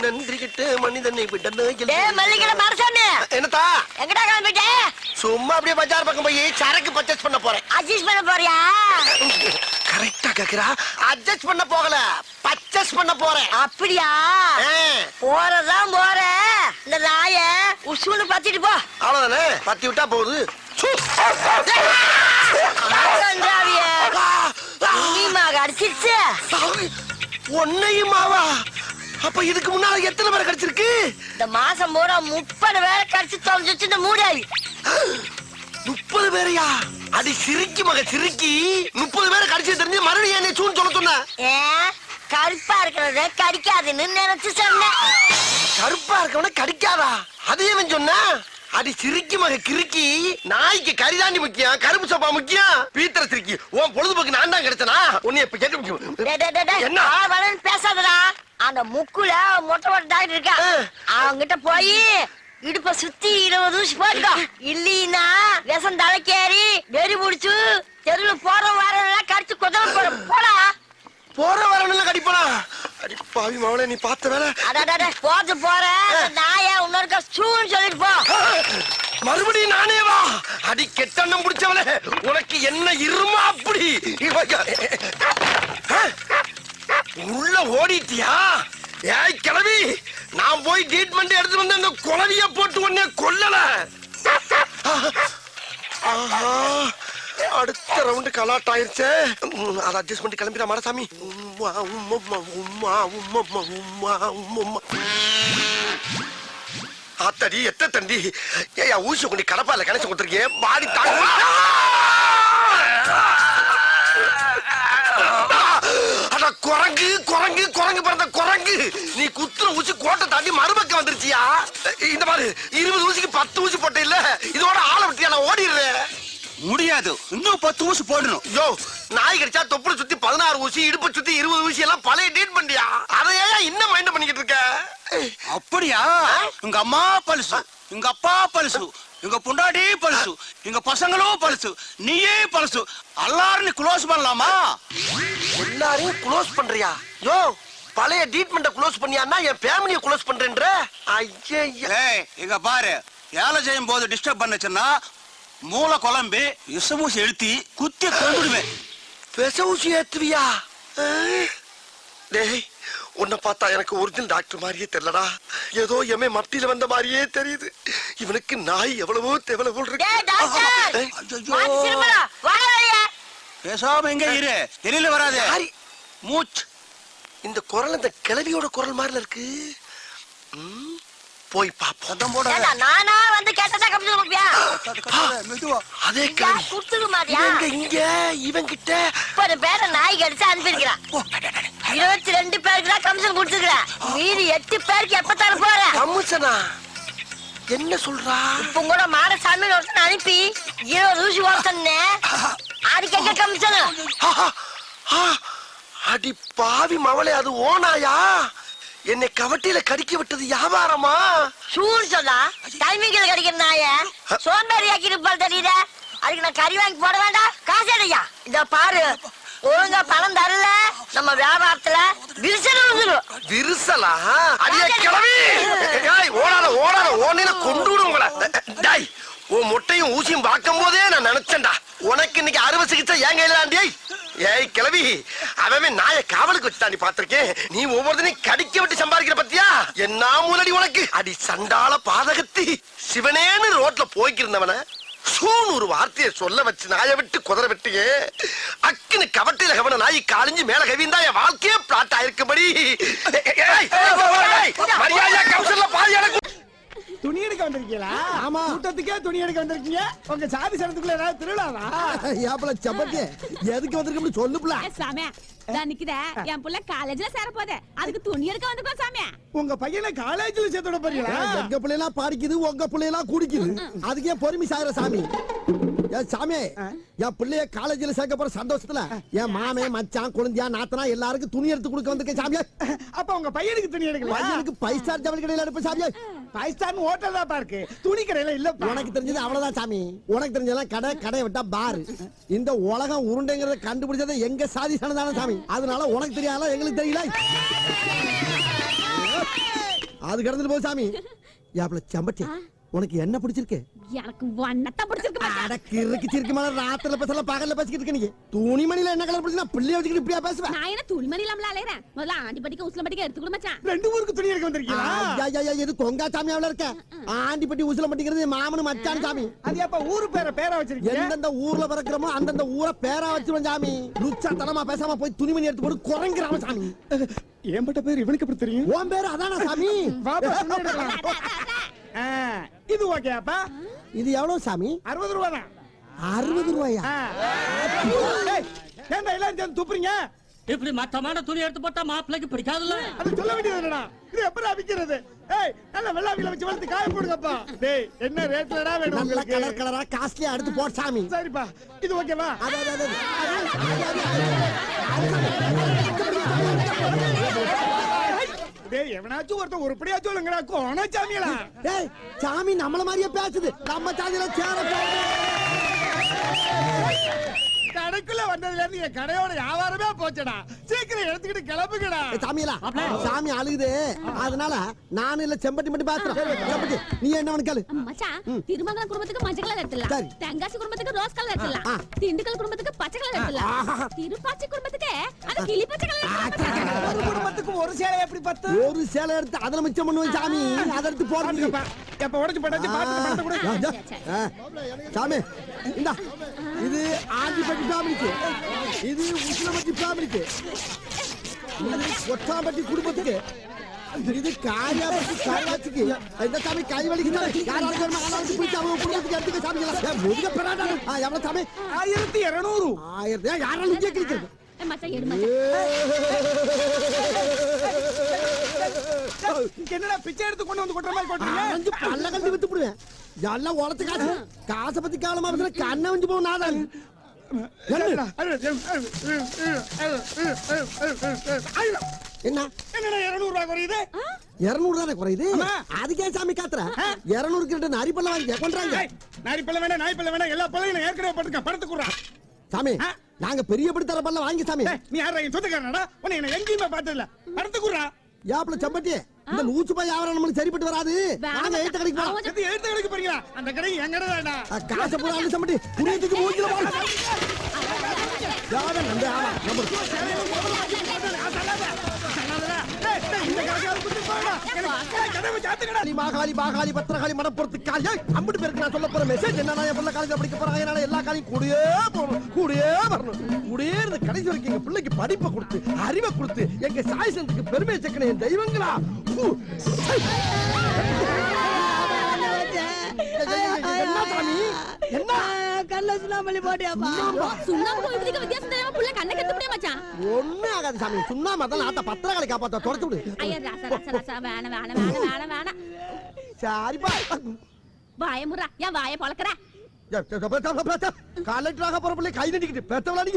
நன்றி கிட்ட மனிதனை விடனே மல்லிகை மரசாமி என்னத்தா எங்கடா கிளம்பிட்ட? சும்மா அப்படியே பஜார் பக்கம் போய் சரக்கு பர்ச்சேஸ் பண்ண போறேன். அட்ஜஸ்ட் பண்ண போறியா? கரெக்டா கேக்குறா. அட்ஜஸ்ட் பண்ண போகல, பர்ச்சேஸ் பண்ண போறேன். அப்படியா? போறதான் போற. இந்த நாய உசுன்னு பத்திட்டு போ. அவ்வளவுதானே, பத்தி விட்டா போகுது. அடிச்சிருச்சு ஒன்னையுமாவா? அப்ப இதுக்கு முன்னால எத்தனை பேரை கடிச்சிருக்கு? இந்த மாசம் பூரா 30 பேரை கடிச்சு தொலைஞ்சிச்சு இந்த மூடாவி. 30 பேரையா? அடி சிரிக்கி மக சிரிக்கி. 30 பேரை கடிச்சு தெரிஞ்சு மறுபடியும் என்ன சூன்னு சொல்ல சொன்ன? கருப்பா இருக்கிறத கடிக்காதுன்னு நினைச்சு சொன்னேன். கருப்பா இருக்கவன கடிக்காதா? அது ஏன் சொன்ன? அடி சிரிக்கி மக கிறுக்கி. நாய்க்கு கரிதாண்டி முக்கியம், கருப்பு சப்பா முக்கியம். பீத்திர சிரிக்கி. உன் பொழுதுபோக்கு நான் தான் கிடைச்சனா? உன்னை இப்ப கேட்டு என்ன பேசாதடா. அந்த முக்குல மொட்டை மொட்டை டாக்டர் இருக்கா, அவங்கிட்ட போய் இடுப்ப சுத்தி 20 ஊசி போட்டுக்கோ. இல்லீன்னா விஷம் தலைக்கேறி வெறி முடிச்சு தெருவுல போற வாரம் கடிச்சு குதிரை போட போடா. போற வரணும்ல கடிப்பனா? அடி பாவி மவளே, நீ பார்த்த வேலை. போது போற நாய இன்னொருக்க சூன்னு சொல்லிட்டு போ. மறுபடியும் நானே வா? அடி கெட்டண்ணம் பிடிச்சவளே, உனக்கு என்ன இருமா அப்படி? உள்ள ஓடிட்டியா? ஏய் கிளவி, நான் போய் ட்ரீட்மெண்ட் எடுத்து வந்து அந்த குளவிய போட்டு உன்னை கொல்லல. ஆஹா, அடுத்த ரவுண்டு கலாட் ஆயிருச்சே. அதை அட்ஜஸ்ட் பண்ணி கிளம்பிடா மாடசாமி. ஆத்தடி எத்த தண்டி. ஏயா ஊசி கொண்டு கடப்பால கணச்சு கொடுத்துருக்கேன். பாடி தாங்க. குரங்கு குரங்கு குரங்கு பிறந்த குரங்கு. நீ குத்துற ஊசி கோட்டை தாண்டி மறுபக்கம் வந்துருச்சியா? இந்த மாதிரி 20 ஊசிக்கு 10 ஊசி போட்ட இல்ல, இதோட ஆளை விட்டியா? நான் ஓடிடுறேன். முடியாது, இன்னும் 10 ஊசி போடணும். யோ, நாய் கடிச்சா தொப்புளை சுத்தி 16 ஊசி, இடுப்பு சுத்தி 20 ஊசி எல்லாம் பழைய டேட் பண்ணியா? அதையா இன்னும் மைண்ட் பண்ணிக்கிட்டு இருக்க? அப்படியா? உங்க அம்மா பழுசு, உங்க அப்பா பழுசு, உங்க பொண்டாடி பழுசு, எங்க பசங்களும் பழுசு, நீயே பழுசு. எல்லாரும் க்ளோஸ் பண்ணலாமா? எல்லாரையும் க்ளோஸ் பண்றியா? யோ, பழைய ட்ரீட்மெண்ட க்ளோஸ் பண்ணியான்னா என் ஃபேமிலியை க்ளோஸ் பண்றேன்ற? ஐயா, இங்க பாரு, வேலை செய்யும் போது டிஸ்டர்ப் பண்ணுச்சுன்னா மூளை குழம்பி விஷமூசி எழுத்தி குத்தி கொண்டுடுவேன். விஷமூசி ஏத்துவியா? டேய், உன்னை பார்த்தா எனக்கு ஒரிஜினல் டாக்டர் மாதிரியே தெரியலடா. ஏதோ எமே மத்தியில வந்த மாதிரியே தெரியுது. இவனுக்கு நாய் எவ்வளவோ தேவல போல் இருக்கு. பேசாம எங்க இரு, வெளியில வராது. மூச்சு. இந்த குரல் இந்த கிழவியோட குரல் மாதிரில இருக்கு. போய் பாப்போம். நானா வந்து கேட்டதா கம்பி கொடுப்பியா? அதே கிழவி குடுத்துக்க மாட்டியா? இங்க இவன் கிட்ட 30 பேரை நாய் கடிச்சு அனுப்பியிருக்கிறான். 22 பேருக்கு தான் கமிஷன் கொடுத்துருக்கிறேன். மீதி 8 பேருக்கு எப்பத்தாலும் போற கமிஷனா? என்ன சொல்றா? இப்ப கூட மாடசாமி ஒருத்தன் அனுப்பி 20 ஊசி ஓட்டனே, அதுக்கு எங்க கமிஷன்? அடி பாவி மவளே, அது ஓனாயா? என்னை கவட்டியில கடிக்க விட்டது வியாபாரமா? சூடு சொல்லா டைமிங்ல கடிக்கிற நாய சோம்பேறி ஆக்கி இருப்பாள் தெரியுத. அதுக்கு நான் கறி வாங்கி போட வேண்டாம்? காசு அடையா? இந்த பாரு, ஒழுங்கா பணம் தரல நம்ம வியாபாரத்துல விரிசல் விழுந்துடும். விரிசலா? அடியே கிளவி, ஓடாத ஓடாத, ஓனையில கொண்டு விடும் உங்களை. டாய், உன் முட்டையும் ஊசியும் பார்க்கும் போதே நான் நினைச்சேன்டா, உனக்கு இன்னைக்கு அறுவை சிகிச்சை ஏன் கையிலாண்டியை? ஏய் கிளவி, அவன் நாய காவலுக்கு வச்சுதான் நீ பாத்திருக்கேன். நீ ஒவ்வொருத்தனையும் கடிக்க விட்டு சம்பாதிக்கிற பத்தியா? என்ன மூலடி உனக்கு? அடி சண்டால பாதகத்தி. சிவனேன்னு ரோட்ல போய்க்கிருந்தவன சூன்னு ஒரு வார்த்தையை சொல்ல வச்சு நாயை விட்டு குதிரை விட்டியே. அக்குன்னு கவட்டையில கவன நாய் காலிஞ்சு மேல கவிந்தா என் வாழ்க்கையே பிளாட் ஆயிருக்கும்படி. மரியாதையா கவுன்சிலர் பாதியான துணி எடுக்க வந்திருக்கீங்களா? ஆமா, கூட்டத்துக்கே துணி எடுக்க வந்திருக்கீங்க. உங்க சாதி சனத்துக்குள்ள ஏதாவது திருவிழாவா? யாப்பல சப்பத்தி எதுக்கு வந்திருக்கோம்னு சொல்லுப்ல. சாமி, நான் நிக்குதே, என் புள்ள காலேஜ்ல சேர போதே, அதுக்கு துணி எடுக்க வந்திருக்கோம் சாமி. உங்க பையனை காலேஜ்ல சேர்த்து விட போறீங்களா? எங்க பிள்ளைலாம் பாடிக்குது, உங்க பிள்ளைலாம் குடிக்குது. அதுக்கே பொறுமை சாகுற சாமி. ஏன் சாமி, என் பிள்ளைய காலேஜ்ல சேர்க்க போற சந்தோஷத்துல என் மாமே மச்சான் குழந்தையா நாத்தனா எல்லாருக்கும் துணி எடுத்து கொடுக்க வந்திருக்கேன் சாமியா. அப்ப உங்க பையனுக்கு துணி எடுக்கல? பையனுக்கு 5 ஸ்டார் ஜவுளி கடையில எடுப்ப சாமியா. 5 ஸ்டார் ஹோட்டல் தான் பாருக்கு, துணி கடையில இல்ல. உனக்கு தெரிஞ்சது அவ்வளவுதான் சாமி. உனக்கு தெரிஞ்சதெல்லாம் கடை, கடை விட்டா பாரு. இந்த உலகம் உருண்டைங்கிறத கண்டுபிடிச்சது எங்க சாதி சனதான சாமி. அதனால உனக்கு தெரியாத எங்களுக்கு தெரியல. அது கடந்துட்டு போ சாமி யாப்ல செம்பட்டி உனக்கு என்ன பிடிச்சிருக்கு எனக்கு வண்ணத்தை பிடிச்சிருக்கு மச்சான். அடக்கு இருக்கு சிரிக்கு மேல ராத்திரில பேசல பகல்ல பேசிக்கிட்டு இருக்க நீ துணிமணில என்ன கலர் பிடிச்சா பிள்ளைய வச்சுக்கிட்டு இப்படியா பேசுவேன் நான் என்ன துணிமணி இல்லாமல அலையறேன். முதல்ல ஆண்டிப்பட்டிக்கு உசிலம்பட்டிக்கு எடுத்து கொடு மச்சான். ரெண்டு ஊருக்கு துணி எடுக்க வந்திருக்கீங்களா? இது கொங்கா சாமியாவில இருக்க ஆண்டிப்பட்டி உசிலம்பட்டிங்கிறது மாமனு மச்சான் சாமி அது எப்ப ஊரு பேரா வச்சிருக்கீங்க? எந்தெந்த ஊர்ல பிறக்கிறோமோ அந்தந்த ஊரை பேரா வச்சிருவோம் சாமி லுச்சா தனமா பேசாம போய் துணிமணி எடுத்து போட்டு குறைங்கிறாம சாமி ஏன்பட்ட பேர் இவனுக்கு எப்படி தெரியும்? உன் பேரு அதானா சாமி பாப்பா, துணி எடுக்கலாம். ஆ, இது ஓகேப்பா. இது எவ்வளவு சாமி 60 ரூபா தான். 60 ரூபாயா ஏன்டா எல்லாரும் சேர்ந்து துப்புறீங்க? இப்படி மட்டமான துணி எடுத்து போட்டா மாப்பிள்ளைக்கு பிடிக்காதுல்ல. அது சொல்ல வேண்டியது என்னடா? இது எப்படா விக்கிறது? ஏய், நல்ல வெள்ளாவில வச்சு வளர்த்து காய போடுங்கப்பா. டேய், என்ன ரேட்லடா வேணும் நல்ல உங்களுக்கு? கலர் கலரா காஸ்ட்லியா எடுத்து போட் சாமி சரிப்பா, இது ஓகேவா? டேய், எவனாச்சும் ஒருத்தன் உருப்படியா சொல்லுங்கடா, கோண சாமியலா. டேய் சாமி நம்மள மாதிரியே பேசுது நம்ம சாதியில சேர கடைக்குள்ள வந்ததுல இருந்து என் கடையோட வியாபாரமே போச்சடா. சீக்கிரம் எடுத்துக்கிட்டு கிளம்புங்கடா. சாமியலா சாமி அழுகுது அதனால நானும் இல்ல செம்பட்டி மட்டும் பாக்குறேன் செம்பட்டி நீ என்ன கேளு மச்சான், திருமங்கலம் குடும்பத்துக்கு மஞ்சள் கலர் எடுத்துடலாம். சரி. தென்காசி குடும்பத்துக்கு ரோஸ் கலர் எடுத்துடலாம். திண்டுக்கல் குடும்பத்துக்கு பச்சை கலர் எடுத்துடலாம். திருப்பாச்சி குடும்பத்துக்கு அந்த கிளி பச்சை கலர் எடுத்துடலாம். ஒரு குடும்பத்துக்கு ஒரு சேலை எப்படி பத்து? ஒரு சேலை எடுத்து அதுல மிச்சம் பண்ணுவேன் சாமி அதை எடுத்து போடுங்க எப்ப உடைச்சு போட்டாச்சு பார்த்து பணத்தை கொடு. சாமி இந்தா இது ஆண்டிப்பட்டி ஃபேமிலிக்கு இது உசிலம்பட்டி ஃபேமிலிக்கு இது கொட்டாம்பட்டி குடும்பத்துக்கு இது காரியாபட்டி காரியாச்சிக்கு இந்த சாமி கை வலிக்கு யாராவது வேணுமா ஆளாளுக்கு பிடிச்சி அவங்க குடும்பத்துக்கு எடுத்துக்க சாமிக்கலாம் முதுக பெறாடா எவ்வளவு சாமி 1200. 1000 யாராலும் இங்கே கிழிக்கிறது மச்சான் எடு மச்சான். என்னடா பிச்சை எடுத்து கொண்டு வந்து கொட்டுற மாதிரி கொட்டுறீங்க? அஞ்சு பல்ல கண்டு வித்து போடுவேன் எல்லாம் உழைச்சு காசு காசை பத்தி காலமா பேசுற கண்ணை வஞ்சு போகும் நாதான் என்ன என்னடா 200 ரூபாய் குறையுது? 200 தானே குறையுது ஆமா. அதுக்கே சாமி காத்துற 200 கிட்ட அரிப்பல்ல வாங்கி கொண்டாங்க ஏய், நாய் பல்ல வேணா நாய் பல்ல வேணா எல்லா பல்லையும் நான் ஏற்கனவே போட்டுருக்கேன். பணத்தை குடுறா. சாமி ஆ. நாங்க பெரிய படி தர பல்ல வாங்கி சாமி ஏய், நீ யாரா என் சொந்தக்காரனடா? உன்னை என்ன எங்கேயுமே பார்த்தது இல்ல. பணத்தை குடுறா. யாப்ல சம்பட்டி இந்த லூச்சு பாய் வியாபாரம் நம்மளுக்கு சரிப்பட்டு வராது நாங்க எழுத்த கடைக்கு போறோம் எது எழுத்து கடைக்கு போறீங்களா? அந்த கடை என் கடை தான்டா. காசை பூரா அள்ளி சம்பட்டி புரியத்துக்கு மூஞ்சில போறோம் யாரும் நம்ப ஆமா இந்த கடைக்காரர் குடுத்து போடா. எனக்கு கதவை சாத்துங்கடா. மாகாளி மாகாளி பத்திரகாளி மடப்புறத்து காலி அம்பட்டு பேருக்கு நான் சொல்ல போற மெசேஜ் என்னன்னா என் பிள்ளை காலேஜ் படிக்க போறாங்க அதனால எல்லா காலையும் கூடயே போகணும் கூடயே வரணும் கூடயே இருந்து கடைசி வரைக்கும் எங்க பிள்ளைக்கு படிப்பை கொடுத்து அறிவை கொடுத்து எங்க சாய்சனுக்கு பெருமையை சேர்க்கணும் என் தெய்வங்களா என்ன சாமி என்ன கல்ல சுண்ணாம்பள்ளி போட்டியாப்பா? சுண்ணாம்பு கோயிலுக்கு வித்தியாசம் தெரியாம புள்ள கண்ணை கெடுத்து முடிய மச்சான். ஒண்ணு ஆகாது சாமி சுண்ணா மதம் ஆத்த பத்திரகாளி காப்பாத்த தொடச்சு விடு ஐயா ராசா ராசா ராசா வேணாம் வேணாம் வேணாம் வேணாம் வேணாம். சரிப்பா வாய முறா ஏன் வாய பொளக்குற? கலெக்டராக போற பிள்ளை கை நடிக்கிட்டு பெத்தவளா நீ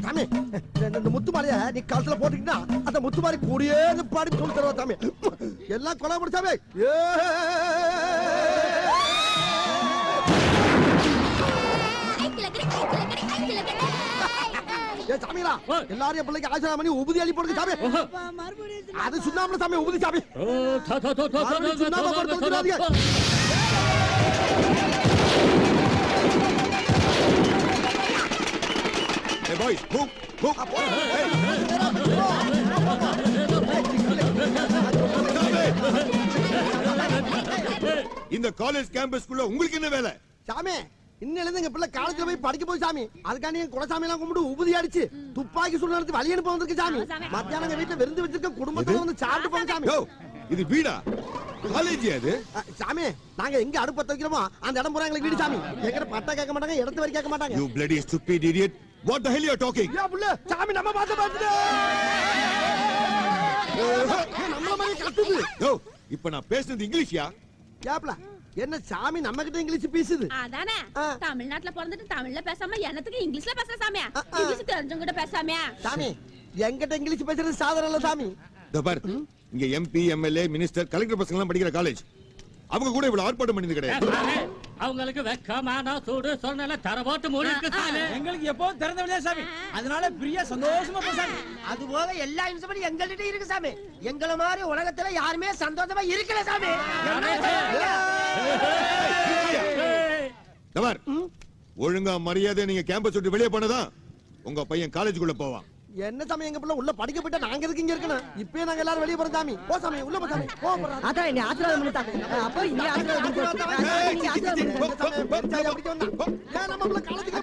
சாமி இந்த முத்து மாலைய நீ கழுத்துல போட்டுக்கிட்டா அந்த முத்து மாறி கூடியே பாடி சொல்லி தருவா சாமி எல்லாம் கொலை முடிச்சாமே சாமிங்களா எல்லாரும் என் பிள்ளைக்கு ஆசிரியர் பண்ணி உபதி அள்ளி போடுங்க சாமி அது சுண்ணாமல சாமி உபதி சாமி சுண்ணாம போட்டு Hey boys, move, move. இந்த காலேஜ் கேம்பஸ்க்குள்ள உங்களுக்கு என்ன வேலை? சாமி இன்னில இருந்து எங்க பிள்ளை காலேஜ்ல போய் படிக்க போய் சாமி அதுக்காண்டி என் குலசாமி எல்லாம் கும்பிட்டு உபதி அடிச்சு துப்பாக்கி சுடு நடத்தி வழி அனுப்ப வந்திருக்கு சாமி மத்தியானம் எங்க வீட்டுல விருந்து வச்சிருக்க குடும்பத்துல வந்து சாப்பிட்டு போங்க சாமி யோ, இது வீடா? காலேஜ் அது? சாமி நாங்க எங்க அடுப்ப வைக்கிறோமோ அந்த இடம் பூரா எங்களுக்கு வீடு சாமி எங்கிட்ட பட்டா கேட்க மாட்டாங்க இடத்து வரை கேட்க மாட்டாங்க You bloody stupid idiot. What the hell you are talking? ஏன் புள்ள சாமி நம்ம பார்த்து நம்மள மாதிரி கத்துது யோ, இப்ப நான் பேசுனது இங்கிலீஷ்யா? ஏப்ல என்ன சாமி நம்ம கிட்ட இங்கிலீஷ் பேசுது அதானே ஆ. தமிழ்நாட்டுல பிறந்துட்டு தமிழ்ல பேசாம என்னத்துக்கு இங்கிலீஷ்ல பேசுற சாமியா? ஆ, ஆ. இங்கிலீஷ் தெரிஞ்சவங்க கிட்ட பேசாமியா? சாமி எங்கிட்ட இங்கிலீஷ் பேசுறது சாதாரண இல்ல சாமி இதோ பாரு, இங்க எம்பி எம்எல்ஏ மினிஸ்டர் கலெக்டர் பசங்க எல்லாம் படிக்கிற காலேஜ். அவங்க கூட இவ்வளவு ஆர்ப்பாட்டம் பண்ணது கிடையாது. அவங்களுக்கு வெக்கமான சூடு சொன்ன தர போட்டு மூடி இருக்கு சாமி. எங்களுக்கு எப்பவும் திறந்த வழியா சாமி, அதனால பிரியா சந்தோஷமா போ சாமி. அது போக எல்லா இன்சூரன்ஸும் எங்கள்கிட்ட இருக்கு சாமி. எங்களை மாதிரி உலகத்துல யாருமே சந்தோஷமா இருக்கல சாமி. தவர் ஒழுங்கா மரியாதை நீங்க கேம்பஸ் விட்டு வெளியே போனதான் உங்க பையன் காலேஜுக்குள்ள போவான். என்ன சாமி எங்க பிள்ளை உள்ள படிக்க போயிட்டா நாங்க எதுக்கு இங்க இருக்கணும்? இப்பயே நாங்க எல்லாரும் வெளியே போறோம் சாமி. போ சாமி, உள்ள போ சாமி. போ போறோம். அதான் என்ன ஆசீர்வாதம் பண்ணிட்டாங்க. அப்ப இங்க ஆசீர்வாதம் ஏன் நம்ம பிள்ளை காலேஜுக்கு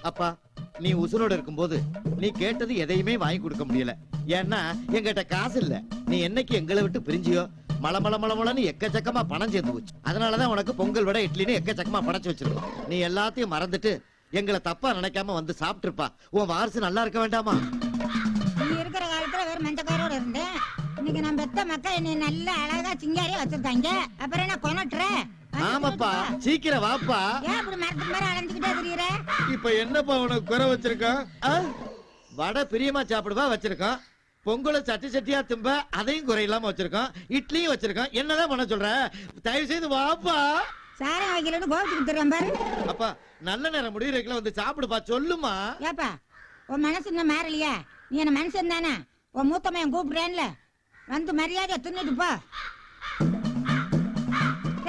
அப்பா, நீ உசுரோட இருக்கும்போது நீ கேட்டது எதையுமே வாங்கி கொடுக்க முடியல. ஏன்னா எங்கிட்ட காசு இல்ல. நீ என்னைக்கு எங்களை விட்டு பிரிஞ்சியோ மளமளன்னு எக்கச்சக்கமா பணம் சேர்ந்து போச்சு. அதனாலதான் உனக்கு பொங்கல் விட இட்லின்னு எக்கச்சக்கமா படைச்சு வச்சிருக்கோம். நீ எல்லாத்தையும் மறந்துட்டு எங்களை தப்பா நினைக்காம வந்து சாப்பிட்டுருப்பா. உன் வாரிசு நல்லா இருக்க வேண்டாமா? நீ இருக்கிற காலத்துல வெறும் மஞ்சக்காரோட இருந்தேன். இன்னைக்கு நம்ம பெத்த மக்கள் என்னை நல்ல அழகா சிங்காரியா வச்சிருக்காங்க. அப்புறம் என்ன கொனட்டுற? ஆமாப்பா, சீக்கிரம் வாப்பா. ஏன் அப்படி மரத்துக்கு மாதிரி அலைஞ்சுக்கிட்டே தெரியுற? இப்ப என்னப்பா உனக்கு குறை வச்சிருக்கான்? வடை பிரியமா சாப்பிடுவா வச்சிருக்கோம். பொங்கலை சட்டி சட்டியா திம்ப அதையும் குறையில்லாம வச்சிருக்கோம். இட்லியும் வச்சிருக்கோம். என்னதான் பண்ண சொல்ற? தயவு செய்து வாப்பா. சாரம் வைக்கலன்னு கோபத்துக்கு தருவேன் பாரு. அப்பா, நல்ல நேரம் முடியறதுக்குள்ள வந்து சாப்பிடுப்பா. சொல்லுமா. ஏப்பா, உன் மனசு இன்னும் மாறலையா? நீ என்ன மனுஷன் தானே? உன் மூத்தமையன் கூப்பிடுறேன்ல, வந்து மரியாதை தின்னுட்டு போ.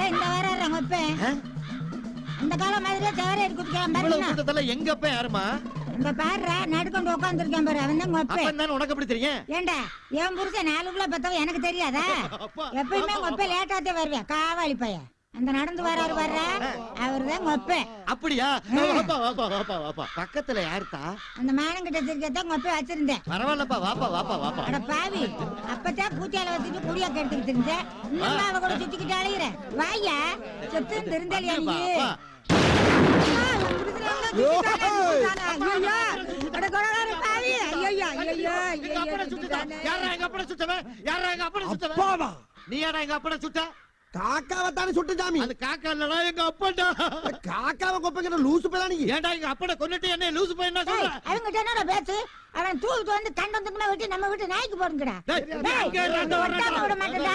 இந்த வர்றாங்க இப்ப அந்த காலம் மாதிரியே சேர எடுத்துக்கலாம் பாருங்க. எங்க அப்ப யாருமா? இந்த பாடுற நடுக்கொண்டு உட்காந்துருக்கேன் பாரு, அவன் தான் ஒப்ப. உனக்கு எப்படி தெரியும்? ஏண்டா என் புருஷன் 4 கிலோ பத்தவன் எனக்கு தெரியாதா? எப்பயுமே ஒப்ப லேட்டாத்தே வருவேன், காவாளி பையன். அந்த நடந்து வர்றாரு வர்ற அவருதான் ஒப்ப. அப்படியா? வாப்பா வாப்பா வாப்பா வாப்பா. பக்கத்துல யாருத்தா? அந்த மானங்கிட்ட திருக்கத்தான் ஒப்ப வச்சிருந்தேன். பரவாயில்லப்பா, வாப்பா வாப்பா வாப்பா. அட பாவி, அப்பதான் பூத்தியால வச்சுட்டு குடியா கெடுத்துக்கிட்டு இருந்தேன். இன்னும் அவ கூட சுத்திக்கிட்டு அழையிற. வாயா செத்து திருந்தலியா நீ? நீ யாரா எங்க அப்பனை சுட்ட? காக்காவை தானே சுட்டு சாமி. அது காக்கா இல்லடா, எங்க அப்பன்டா. காக்காவை கொப்பைக்கிற லூசு பேரா நீ? ஏன்டா எங்க அப்பனை கொன்னுட்டு என்ன லூசு பையன் என்ன சொல்ற? அவங்கிட்ட என்னடா பேச்சு? அவன் தூக்கிட்டு வந்து கண்டந்துக்குமே விட்டு நம்ம விட்டு நாய்க்கு போடுங்கடா. விட மாட்டேடா.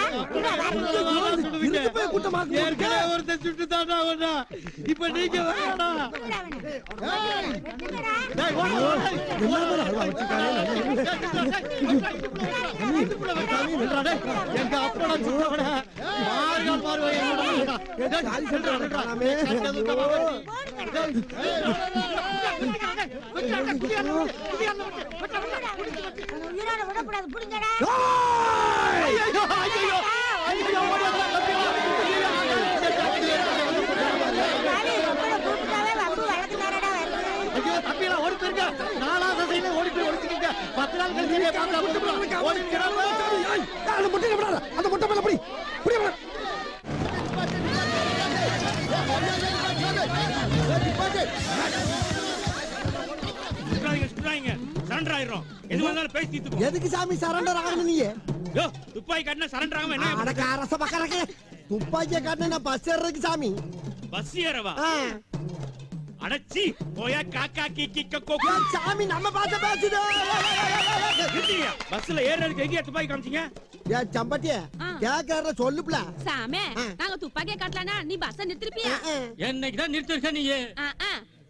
இருக்கு போய் கூட்டமா ஏற்கனவே ஒருத்தன் சுட்டு தாண்டா ஒண்ணா. இப்ப நீங்க வேணா. எங்க அப்பனை சுட்டவன மாறுகால் மாறுவாங்க. உயிரோட விடக்கூடாது, புடிங்கடா. ஓடி போயிருக்க 4வது சைடுல ஓடி போய் ஒளிச்சுக்கிட்ட 10 நாள் கழிச்சு பாக்கலாம். ஓடி அந்த முட்டை விடாத, அந்த முட்டை மேல புடி புடி. சரண்டர் ஆயிரும். எது வந்தாலும் பேசி தீத்துக்கோ. எதுக்கு சாமி சரண்டர் ஆகணும் நீ? யோ, துப்பாக்கி காட்டினா சரண்டர் ஆகாம என்ன? அடக்க அரச பக்கறக்க துப்பாக்கிய காட்டினா பஸ் ஏறதுக்கு சாமி. பஸ் ஏறவா? அடச்சி போயா காக்கா கீக்கி கக்கோ. சாமி நம்ம பாத்த பேசுதோ. பஸ்ல ஏறதுக்கு எங்க துப்பாக்கி காமிச்சீங்க? ஏ சம்பட்டிய கேக்கற சொல்லுப்ல. சாமே, நாங்க துப்பாக்கிய காட்டலனா நீ பஸ் நிறுத்திருப்பியா? என்னைக்குதான் நிறுத்திருக்க நீ?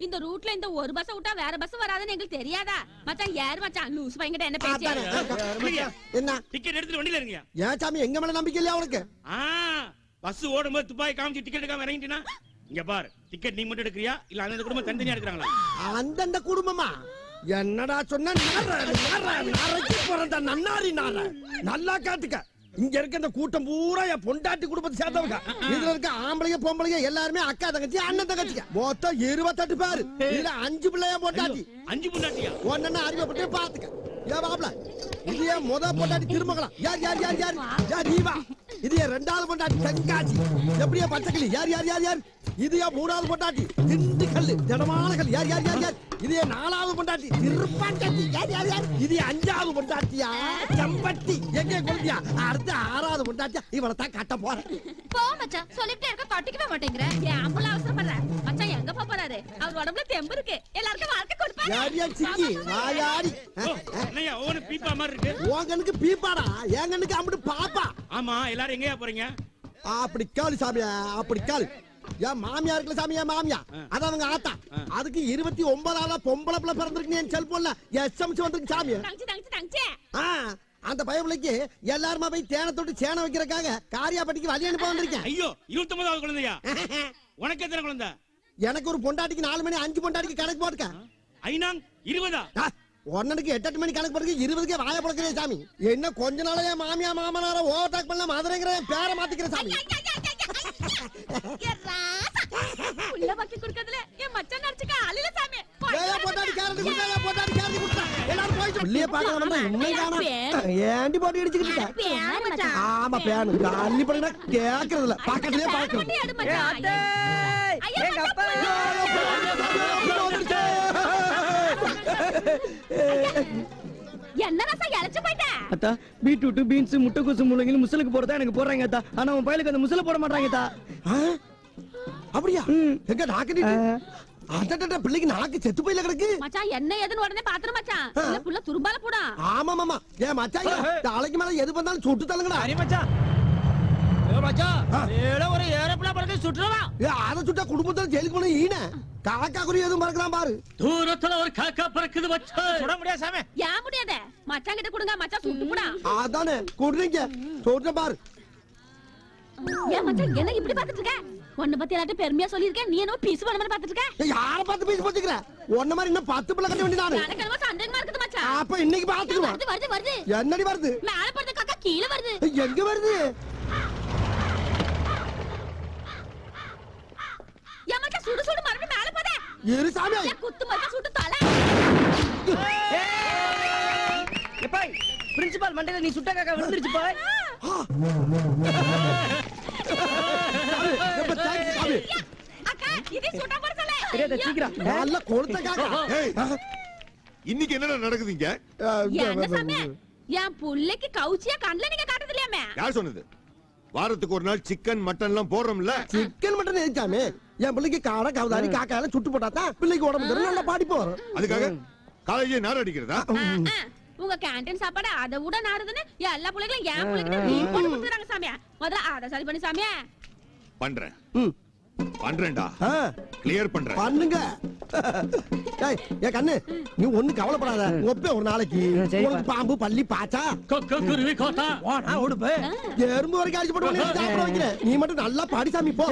இந்த ரூட்ல இந்த ஒரு பஸ் விட்டா வேற பஸ் வராதுன்னு எங்களுக்கு தெரியாதா? மச்சான் யார் மச்சான் லூஸ் பையன்கிட்ட என்ன பேசியா? என்ன டிக்கெட் எடுத்துட்டு வண்டில இருங்க. ஏன் சாமி எங்க மேல நம்பிக்கை இல்லையா உனக்கு? பஸ் ஓடும்போது துப்பாக்கி காமிச்சு டிக்கெட் எடுக்காம இறங்கிட்டீனா? இங்க பாரு, டிக்கெட் நீ மட்டும் எடுக்கறியா இல்ல அந்த குடும்பம் தனித்தனியா எடுக்கறாங்களா? அந்த குடும்பமா? என்னடா சொன்ன? நரைக்கு போறதா நன்னாரி நார. நல்லா காட்டுக்க. இங்க இருக்க இந்த கூட்டம் பூரா என் பொண்டாட்டி குடும்பத்தை சேர்ந்தவங்க. இதுல இருக்க ஆம்பளைங்க பொம்பளைங்க எல்லாருமே அக்கா தங்கச்சி அண்ணன் தங்கச்சிங்க. மொத்தம் 28 பேரு. இதுல 5 பிள்ளையா பொண்டாட்டி. 5 பொண்டாட்டியா? ஒன்னு அறிவுப்பட்டு பாத்துக்க. ஏன் பாப்ல இது ஏன் முத பொண்டாட்டி திருமங்கலம்? யார் யார் யார் யார் யார்? நீவா? இது ஏன் 2வது பொண்டாட்டி தென்காசி? எப்படியா பச்சைக்கிளி? யார் யார் யார் யார்? இது ஏன் 3வது பொண்டாட்டி திண்டுக்கல்? கல்லு திடமான கல். யார் யார் யார் யார் இது என் 4வது பொண்டாட்டி திருப்பாண்டாட்டி. யார் யார் யார் இது என் 5வது பொண்டாட்டியா செம்பட்டி. எங்க குழந்தையா அடுத்து 6வது பொண்டாட்டியா இவளை தான் கட்ட போறேன். போ மச்சான், சொல்லிட்டே இருக்க கட்டிக்கவே மாட்டேங்கிற. ஏன் அம்புல அவசரப்படுற? மச்சான் எங்க போறாரு? அவர் உடம்புல தெம்பு இருக்கு, எல்லாருக்கும் வாழ்க்கை கொடுப்பாரு. யார் யார் சிக்கி வாயாடி. என்னையா ஓன பீப்பா மாதிரி இருக்கு? உன் கண்ணுக்கு பீப்பாடா, என் கண்ணுக்கு அம்பிட்டு பாப்பா. ஆமா, எல்லாரும் எங்கயா போறீங்க? அப்படி காலு சாமியா, அப்படி காலு. என் மாமியா இருக்குல்ல சாமி, என் மாமியா அது அவங்க ஆத்தா. அதுக்கு 29ஆவது பொம்பளை பிள்ளை பிறந்திருக்கு என் செல்போன்ல எஸ்எம்எஸ் வந்திருக்கு சாமி. அந்த பயபிள்ளைக்கு எல்லாருமா போய் தேனை தொட்டு சேனை வைக்கிறக்காக காரியாப்பட்டிக்கு வழி அனுப்ப வந்திருக்கேன். ஐயோ, 29வது குழந்தையா? உனக்கு எத்தனை குழந்தை? எனக்கு ஒரு பொண்டாட்டிக்கு 4 மணி 5 பொண்டாட்டிக்கு கணக்கு போட்டுக்க. ஐநாங் 20ஆ? ஒன்னனுக்கு 8 மணி கணக்கு போட்டு 20க்கே வாய பழக்கிறேன் சாமி. என்ன கொஞ்ச நாளே என் மாமியா மாமனார ஓவர்டேக் பண்ண மதுரைங்கிற பேரை மாத்திக்கிறேன் சாமி. உள்ள பாக்கி குடுக்கறதுல என் மச்சான் நடிச்சுக்க ஆளில சாமி. ஏயா பொண்டாட்டி கேரட் குடுடா, பொண்டாட்டி கேரட் குடுடா. எல்லாரும் போயிட்டு உள்ளே பார்க்க வந்தா இன்னும் காணோம். ஏண்டி போட்டு இடிச்சிக்கிட்ட? பேன் மச்சான். ஆமா பேன். காலி பண்ணா கேக்குறது இல்ல. பக்கத்துலயே பாக்குறது. எங்க அப்பா என்ன ரசம் இழைச்சு போயிட்ட? அத்தா பீட்ரூட் பீன்ஸ் முட்டைக்கோசு முள்ளங்கி முசலுக்கு போறதா எனக்கு போடுறாங்க அத்தா. ஆனா உன் பையலுக்கு அந்த முசல போட மாட்டாங்க அத்தா. அப்படியா? எங்க நாக்கு அடடட பிள்ளைக்கு நாக்கு செத்து போயில கிடக்கு. மச்சான் என்ன ஏதுன்னு உடனே பாத்துரு மச்சான். இல்ல புள்ள துரும்பால போடா. ஆமா மாமா. ஏ மச்சான் தலைக்கு மேல எது வந்தாலும் சுட்டு தள்ளுங்கடா. சரி மச்சான். ஏ மச்சான், ஏட ஒரு ஏரோப்ளேன் பறக்க சுட்டுறவா. ஏ அத சுட்டா குடும்பத்துல ஜெயிலுக்கு போன ஈன. காக்கா குறி எதுவும் மறக்கலாம் பாரு. தூரத்துல ஒரு காக்கா பறக்குது மச்சான். சுட முடியாது சாமி. ஏன் முடியாத? மச்சான் கிட்ட கொடுங்க, மச்சான் சுட்டு போடா. அதானே குடுறீங்க. சொல்ற பாரு. ஏன் மச்சான் என்ன இப்படி பாத்துட்டு இருக்க? உன்னை பத்தி எல்லாரும் பெருமையா சொல்லிருக்கேன், நீ என்ன பீஸ் பண்ண மாதிரி பாத்துட்டு இருக்க? யார பார்த்து பேசி போச்சுக்கிற? ஒன்ன மாதிரி இன்னும் 10 பிள்ளை கட்ட வேண்டிய நானு. எனக்கு என்னமோ சந்தேகமா இருக்குது மச்சான். அப்ப இன்னைக்கு பாத்துக்குவா. வருது வருது வருது. என்னடி வருது? மேல படுத்த காக்கா கீழ வருது. எங்க வருது? ஏன் மச்சான் சுடு சுடு மறுபடியும் மேல போதே? இரு சாமி. ஏன் குத்து மச்சான் சுட்டு தலை. எப்பா பிரின்சிபால் மண்டையில நீ சுட்ட காக்கா விழுந்துருச்சு பாய். எப்ப தேங்க்ஸ் சாமி. அக்கா இதே சுட்டா போற சொல்லே. தெரியாத சீக்கிரம். நல்ல கொளுத்த காக்கா. ஏய், இன்னைக்கு என்னடா நடக்குதுங்க? என்ன சாமி? என் புள்ளைக்கு கவுச்சியா கண்ணுல நீங்க காட்டுது இல்லையாமே? யார் சொன்னது? வாரத்துக்கு ஒரு நாள் சிக்கன் மட்டன் எல்லாம் போடுறோம்ல. Chicken mutton எதுக்காமே? என் பிள்ளைக்கு காடை கவுதாரி காக்கா எல்லாம் சுட்டு போட்டாதான் பிள்ளைக்கு உடம்பு தரும், நல்லா பாடிப்பு வரும். அதுக்காக காலேஜே நார் அடிக்கிறதா? உங்க கேண்டீன் சாப்பாடு அதை விட நாடுதுன்னு எல்லா பிள்ளைகளும் என் பிள்ளைகிட்ட மீன் போட்டு கொடுக்குறாங்க சாமியா. முதல்ல அதை சரி பண்ணி சாமியா. பண்றேன் பண்றேன்டா. கிளியர் பண்றேன். பண்ணுங்க. ஏய் ஏ கண்ணு, நீ ஒண்ணு கவலைப்படாத. ஒப்பே ஒரு நாளைக்கு உனக்கு பாம்பு பள்ளி பாச்சா கொக்கு குருவி கோட்டா ஓடுப்பு எறும்பு வரைக்கும் அடிச்சு போட்டு உன்னை சாப்பிட வைக்கிறேன். நீ மட்டும் நல்லா பாடி சாமி போ.